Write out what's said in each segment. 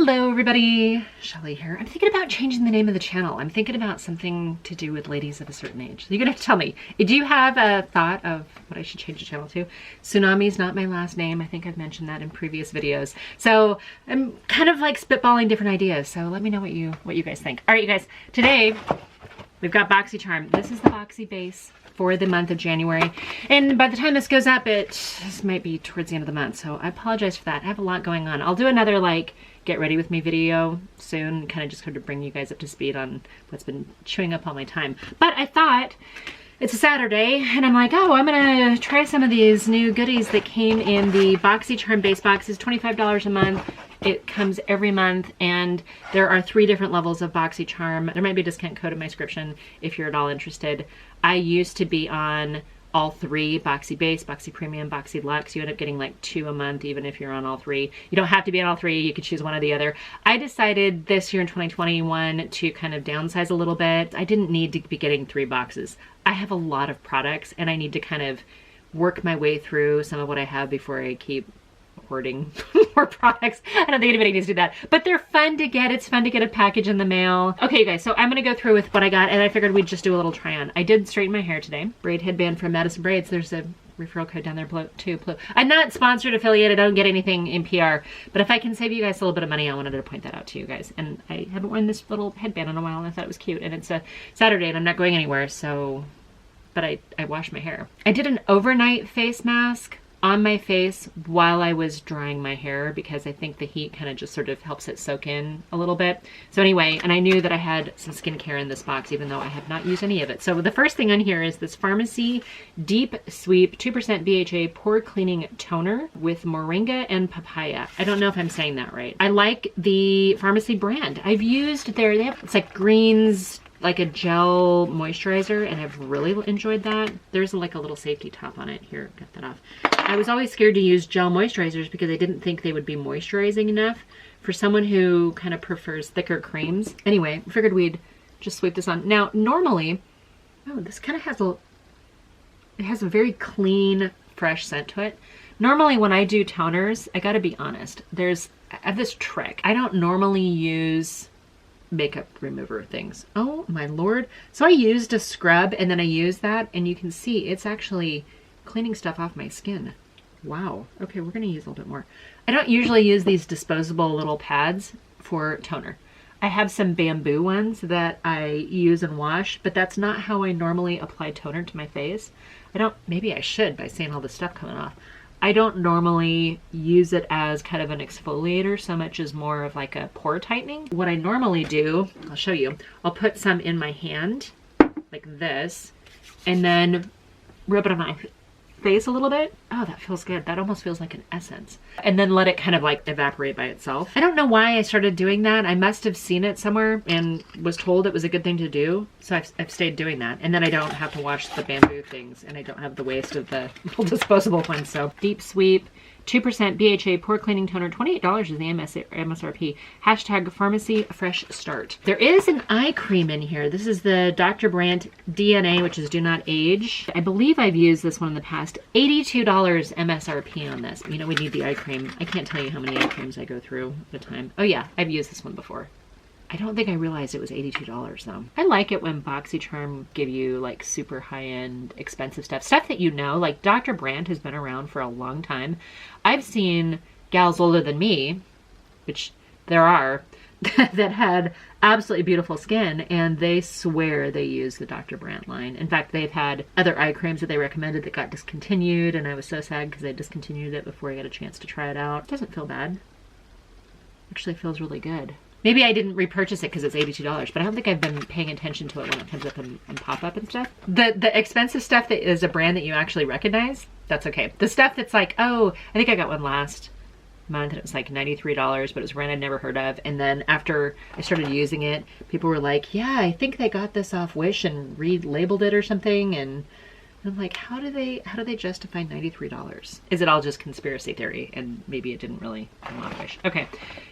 Hello everybody, Shelly here. I'm thinking about changing the name of the channel. I'm thinking about something to do with ladies of a certain age. So you're gonna have to tell me. Do you have a thought of what I should change the channel to? Tsunami's not my last name. I think I've mentioned that in previous videos. So I'm kind of like spitballing different ideas. So let me know what you guys think. All right, you guys, today we've got Boxycharm. This is the Boxy base for the month of January. And by the time this goes up, this might be towards the end of the month. So I apologize for that. I have a lot going on. I'll do another like get ready with me video soon, kind of just to bring you guys up to speed on what's been chewing up all my time. But I thought it's a Saturday and I'm like, oh, I'm gonna try some of these new goodies that came in the Boxycharm base box. It's $25 a month. It comes every month, and there are 3 different levels of Boxycharm. There might be a discount code in my description if you're at all interested. I used to be on all 3, Boxy Base, Boxy Premium, Boxy Luxe. You end up getting like 2 a month even if you're on all 3. You don't have to be on all 3, you could choose one or the other. I decided this year in 2021 to kind of downsize a little bit. I didn't need to be getting 3 boxes. I have a lot of products and I need to kind of work my way through some of what I have before I keep hoarding more products. I don't think anybody needs to do that, but they're fun to get. It's fun to get a package in the mail. Okay, you guys, so I'm gonna go through with what I got, and I figured we'd just do a little try on. I did straighten my hair today. Braid headband from Madison Braids. There's a referral code down there too. I'm not sponsored, affiliated. I don't get anything in PR, but if I can save you guys a little bit of money, I wanted to point that out to you guys. And I haven't worn this little headband in a while, and I thought it was cute. And it's a Saturday, and I'm not going anywhere, so, but I washed my hair. I did an overnight face mask on my face while I was drying my hair because I think the heat kind of just sort of helps it soak in a little bit. So anyway, and I knew that I had some skincare in this box even though I have not used any of it. So the first thing on here is this Pharmacy Deep Sweep 2% BHA Pore Cleaning Toner with Moringa and Papaya. I don't know if I'm saying that right. I like the Pharmacy brand. I've used it's like greens, like a gel moisturizer, and I've really enjoyed that. There's like a little safety top on it. Here, get that off. I was always scared to use gel moisturizers because I didn't think they would be moisturizing enough for someone who kind of prefers thicker creams. Anyway, I figured we'd just sweep this on. Now, normally, oh, this kind of has a very clean, fresh scent to it. Normally when I do toners, I gotta be honest, I have this trick. I don't normally use makeup remover things. Oh my lord. So I used a scrub and then I used that, and you can see it's actually cleaning stuff off my skin. Wow. Okay, we're gonna use a little bit more. I don't usually use these disposable little pads for toner. I have some bamboo ones that I use and wash, but that's not how I normally apply toner to my face. Maybe I should by seeing all this stuff coming off. I don't normally use it as kind of an exfoliator so much as more of like a pore tightening. What I normally do, I'll show you, I'll put some in my hand like this and then rub it on my face a little bit. Oh, that feels good. That almost feels like an essence. And then let it kind of like evaporate by itself. I don't know why I started doing that. I must have seen it somewhere and was told it was a good thing to do. So I've stayed doing that. And then I don't have to wash the bamboo things and I don't have the waste of the little disposable ones. So Deep Sweep, 2% BHA Pore Cleaning Toner, $28 is the MSRP. Hashtag Pharmacy Fresh Start. There is an eye cream in here. This is the Dr. Brandt DNA, which is Do Not Age. I believe I've used this one in the past. $82 MSRP on this. You know, we need the eye cream. I can't tell you how many eye creams I go through at a time. Oh yeah, I've used this one before. I don't think I realized it was $82 though. I like it when Boxycharm give you like super high-end expensive stuff that you know, like Dr. Brandt has been around for a long time. I've seen gals older than me, which there are, that had absolutely beautiful skin, and they swear they use the Dr. Brandt line. In fact, they've had other eye creams that they recommended that got discontinued, and I was so sad because they discontinued it before I got a chance to try it out. It doesn't feel bad. Actually feels really good. Maybe I didn't repurchase it because it's $82, but I don't think I've been paying attention to it when it comes up in pop-up and stuff. The expensive stuff that is a brand that you actually recognize, that's okay. The stuff that's like, oh, I think I got one last month and it was like $93, but it was a brand I'd never heard of. And then after I started using it, people were like, yeah, I think they got this off Wish and relabeled it or something. And I'm like, how do they justify $93? Is it all just conspiracy theory and maybe it didn't really come off Wish? Okay,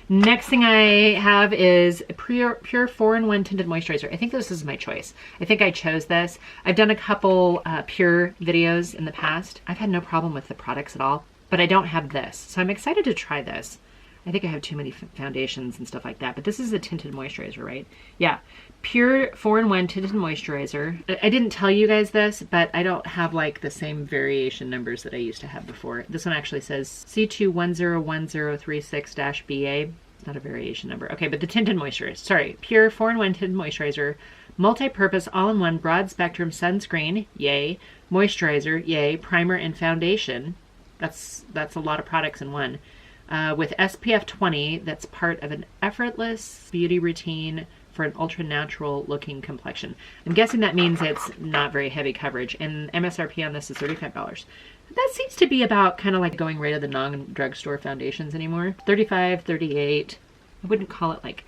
next thing I have is Pure 4-in-1 Tinted Moisturizer. I think this is my choice. I think I chose this. I've done a couple Pure videos in the past. I've had no problem with the products at all, but I don't have this. So I'm excited to try this. I think I have too many foundations and stuff like that, but this is a tinted moisturizer, right? Yeah, pure 4-in-1 tinted moisturizer. I didn't tell you guys this, but I don't have like the same variation numbers that I used to have before. This one actually says C2101036-BA. It's not a variation number. Okay, but the tinted moisturizer, sorry, pure 4-in-1 tinted moisturizer, multi-purpose, all-in-one, broad spectrum sunscreen, yay, moisturizer, yay, primer and foundation. That's a lot of products in one. With SPF 20, that's part of an effortless beauty routine for an ultra natural looking complexion. I'm guessing that means it's not very heavy coverage, and MSRP on this is $35. That seems to be about kind of like going right of the non-drugstore foundations anymore. 35, 38. I wouldn't call it like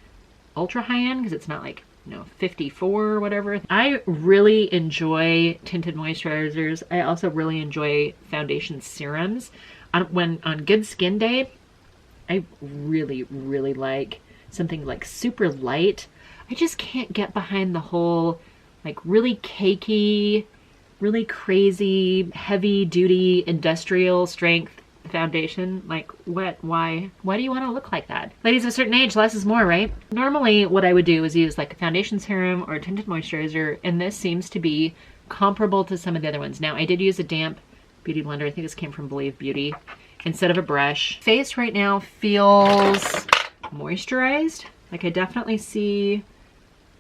ultra high-end because it's not like, you know, 54 or whatever. I really enjoy tinted moisturizers. I also really enjoy foundation serums. On good skin day, I really, really like something like super light. I just can't get behind the whole like really cakey, really crazy, heavy duty, industrial strength foundation. Like what, why do you want to look like that? Ladies of a certain age, less is more, right? Normally what I would do is use like a foundation serum or a tinted moisturizer, and this seems to be comparable to some of the other ones. Now I did use a damp beauty blender. I think this came from Believe Beauty instead of a brush. Face right now feels moisturized. Like I definitely see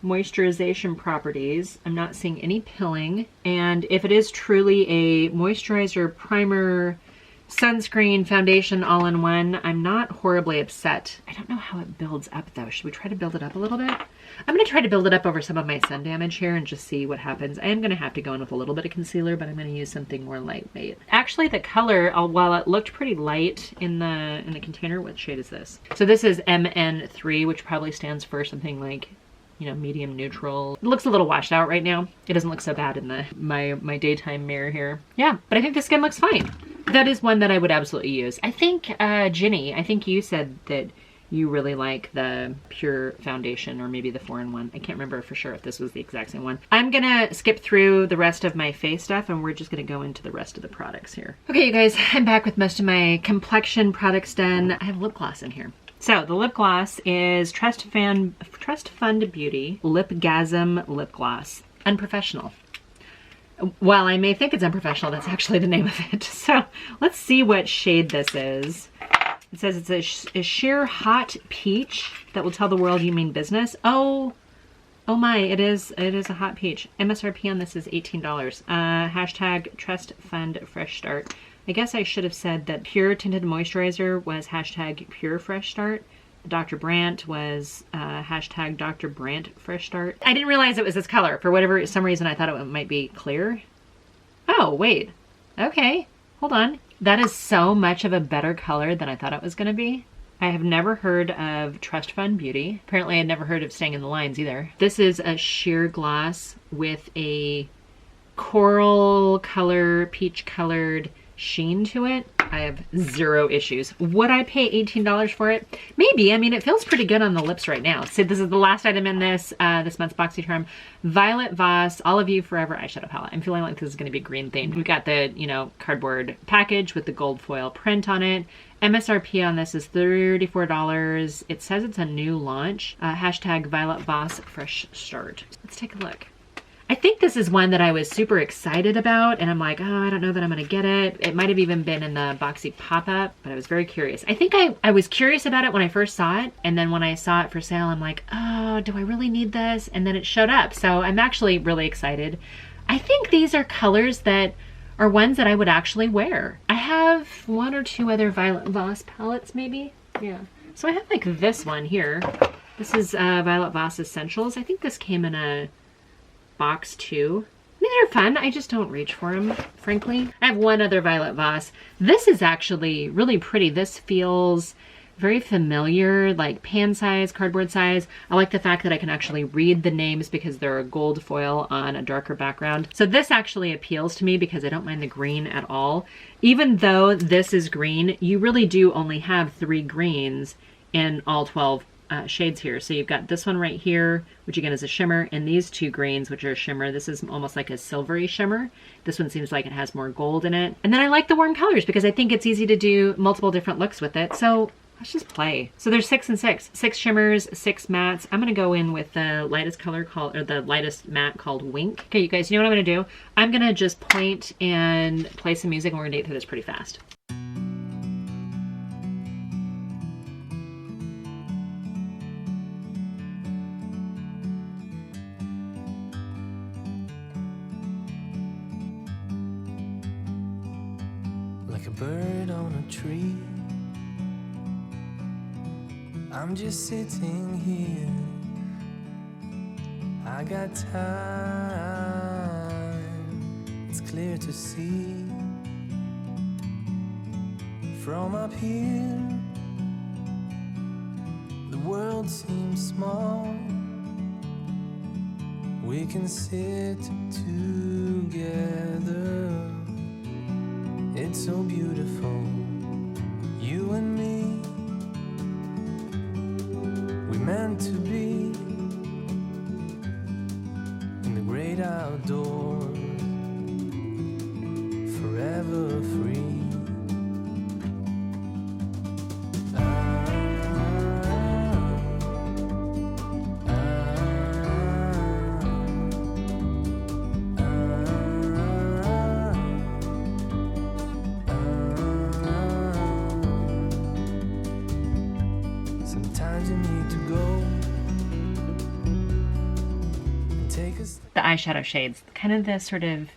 moisturization properties. I'm not seeing any pilling. And if it is truly a moisturizer, primer, sunscreen, foundation all in one, I'm not horribly upset. I don't know how it builds up though. Should we try to build it up a little bit? I'm going to try to build it up over some of my sun damage here and just see what happens. I am going to have to go in with a little bit of concealer, but I'm going to use something more lightweight. Actually, the color, while it looked pretty light in the container, what shade is this? So this is MN3, which probably stands for something like, you know, medium neutral. It looks a little washed out right now. It doesn't look so bad in my daytime mirror here. Yeah, but I think the skin looks fine. That is one that I would absolutely use. I think, Ginny, I think you said that you really like the pure foundation or maybe the 4-in-1. I can't remember for sure if this was the exact same one. I'm gonna skip through the rest of my face stuff and we're just gonna go into the rest of the products here. Okay, you guys, I'm back with most of my complexion products done. I have lip gloss in here. So the lip gloss is Trust Fund Beauty Lipgasm Lip Gloss. Unprofessional. While I may think it's unprofessional, that's actually the name of it. So let's see what shade this is. It says it's a sheer hot peach that will tell the world you mean business. Oh my, it is a hot peach. MSRP on this is $18. Hashtag Trust Fund Fresh Start. I guess I should have said that pure tinted moisturizer was hashtag Pure Fresh Start. Dr. Brandt was hashtag Dr. Brandt Fresh Start. I didn't realize it was this color. For some reason I thought it might be clear. Oh, wait. Okay, hold on. That is so much of a better color than I thought it was going to be. I have never heard of Trust Fund Beauty. Apparently I had never heard of Staying in the Lines either. This is a sheer gloss with a coral color, peach colored sheen to it. I have zero issues. Would I pay $18 for it? Maybe. I mean, it feels pretty good on the lips right now. So this is the last item in this month's Boxycharm. Violet Voss All of You Forever eyeshadow palette. I'm feeling like this is going to be green themed. We've got the, you know, cardboard package with the gold foil print on it. MSRP on this is $34. It says it's a new launch. Hashtag Violet Voss Fresh Start. Let's take a look. I think this is one that I was super excited about, and I'm like, oh, I don't know that I'm gonna get it. It might have even been in the Boxy pop-up, but I was very curious. I think I was curious about it when I first saw it, and then when I saw it for sale, I'm like, oh, do I really need this? And then it showed up, so I'm actually really excited. I think these are colors that are ones that I would actually wear. I have one or two other Violet Voss palettes, maybe? Yeah. So I have like this one here. This is Violet Voss Essentials. I think this came in a box too. I mean, they're fun. I just don't reach for them, frankly. I have one other Violet Voss. This is actually really pretty. This feels very familiar, like pan size, cardboard size. I like the fact that I can actually read the names because they're a gold foil on a darker background. So this actually appeals to me because I don't mind the green at all. Even though this is green, you really do only have 3 greens in all 12 shades here. So you've got this one right here, which again is a shimmer, and these 2 greens, which are a shimmer. This is almost like a silvery shimmer. This one seems like it has more gold in it. And then I like the warm colors because I think it's easy to do multiple different looks with it. So let's just play. So there's 6 and 6. 6 shimmers, 6 mattes. I'm gonna go in with the lightest color called, or the lightest matte called Wink. Okay, you guys, you know what I'm gonna do? I'm gonna just point and play some music, and we're gonna get through this pretty fast. Like a bird on a tree, I'm just sitting here. I got time, it's clear to see. From up here, the world seems small. We can sit together. It's so beautiful, you and me. We meant to be in the great outdoors, forever free. Sometimes you need to go and take a step. The eyeshadow shades, kind of this sort of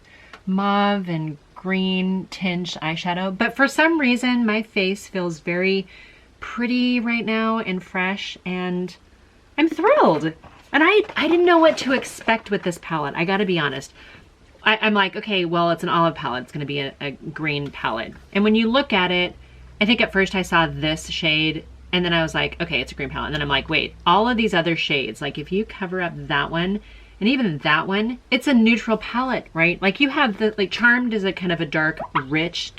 mauve and green tinged eyeshadow, but for some reason my face feels very pretty right now and fresh, and I'm thrilled. And I didn't know what to expect with this palette, I gotta be honest. I'm like, okay, well, it's an olive palette, it's gonna be a green palette. And when you look at it, I think at first I saw this shade, and then I was like, okay, it's a green palette. And then I'm like, wait, all of these other shades, like if you cover up that one, and even that one, it's a neutral palette, right? Like you have the, like Charmed is a kind of a dark rich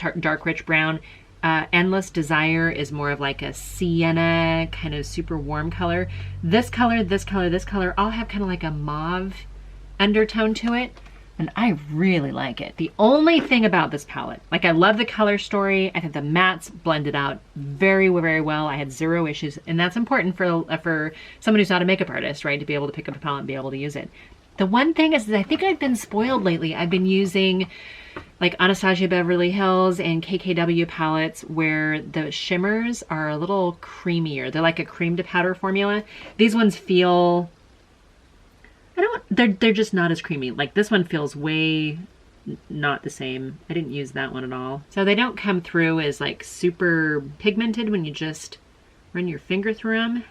brown. Endless Desire is more of like a sienna, kind of super warm color. This color, this color, this color, all have kind of like a mauve undertone to it. And I really like it. The only thing about this palette, like I love the color story. I think the mattes blended out very, very well. I had 0 issues, and that's important for someone who's not a makeup artist, right? To be able to pick up a palette and be able to use it. The one thing is that I think I've been spoiled lately. I've been using like Anastasia Beverly Hills and KKW palettes where the shimmers are a little creamier. They're like a cream to powder formula. These ones feel, they're just not as creamy. Like this one feels way not the same. I didn't use that one at all. So they don't come through as like super pigmented when you just run your finger through them.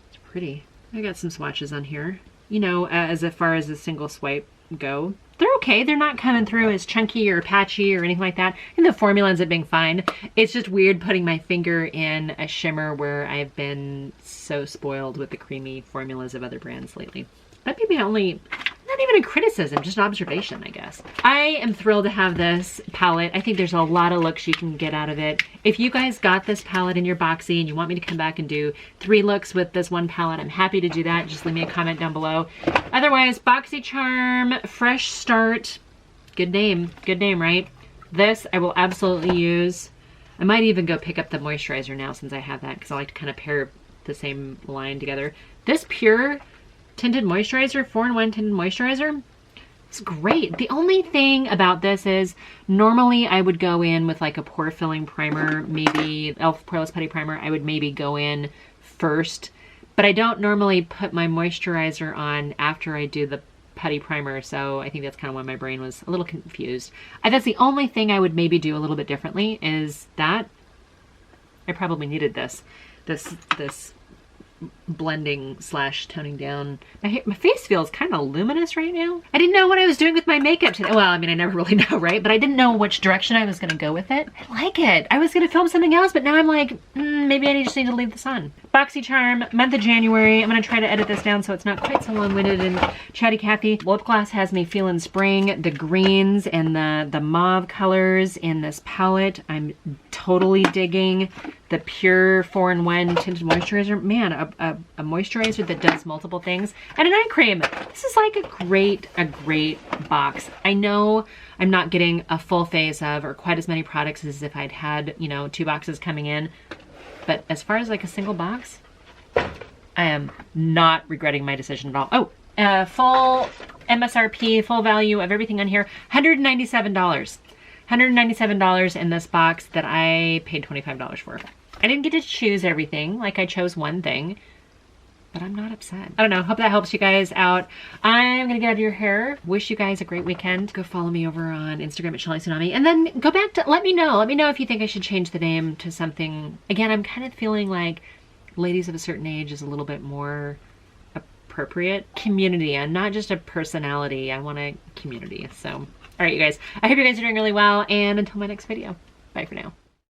It's pretty. I got some swatches on here. You know, as far as a single swipe go, they're okay. They're not coming through as chunky or patchy or anything like that. And the formula ends up being fine. It's just weird putting my finger in a shimmer where I've been so spoiled with the creamy formulas of other brands lately. That may be only, not even a criticism, just an observation, I guess. I am thrilled to have this palette. I think there's a lot of looks you can get out of it. If you guys got this palette in your Boxy and you want me to come back and do 3 looks with this one palette, I'm happy to do that. Just leave me a comment down below. Otherwise, Boxycharm, Fresh Start. Good name, right? This I will absolutely use. I might even go pick up the moisturizer now since I have that, because I like to kind of pair the same line together. This Pure tinted moisturizer, 4-in-1 tinted moisturizer, it's great. The only thing about this is normally I would go in with like a pore filling primer, maybe e.l.f. Poreless Putty Primer. I would maybe go in first, but I don't normally put my moisturizer on after I do the putty primer, so I think that's kind of why my brain was a little confused. That's the only thing I would maybe do a little bit differently, is that I probably needed this blending slash toning down. My face feels kind of luminous right now. I didn't know what I was doing with my makeup today. Well, I mean, I never really know, right? But I didn't know which direction I was going to go with it. I like it. I was going to film something else, but now I'm like, maybe I just need to leave this on. Boxycharm, month of January. I'm going to try to edit this down so it's not quite so long-winded and chatty Cathy. Lip gloss has me feeling spring. The greens and the mauve colors in this palette, I'm totally digging the Pure 4-in-1 tinted moisturizer. Man, a moisturizer that does multiple things. And an eye cream. This is like a great box. I know I'm not getting a full face of or quite as many products as if I'd had, you know, 2 boxes coming in. But as far as like a single box, I am not regretting my decision at all. Oh, full MSRP, full value of everything on here, $197. $197 in this box that I paid $25 for. I didn't get to choose everything, like I chose one thing, but I'm not upset. I don't know, hope that helps you guys out. I'm gonna get out of your hair. Wish you guys a great weekend. Go follow me over on Instagram at Sheli Tsunami, and then go back to, let me know if you think I should change the name to something. Again, I'm kind of feeling like Ladies of a Certain Age is a little bit more appropriate. Community, and not just a personality. I want a community, so. All right, you guys, I hope you guys are doing really well, and until my next video, bye for now.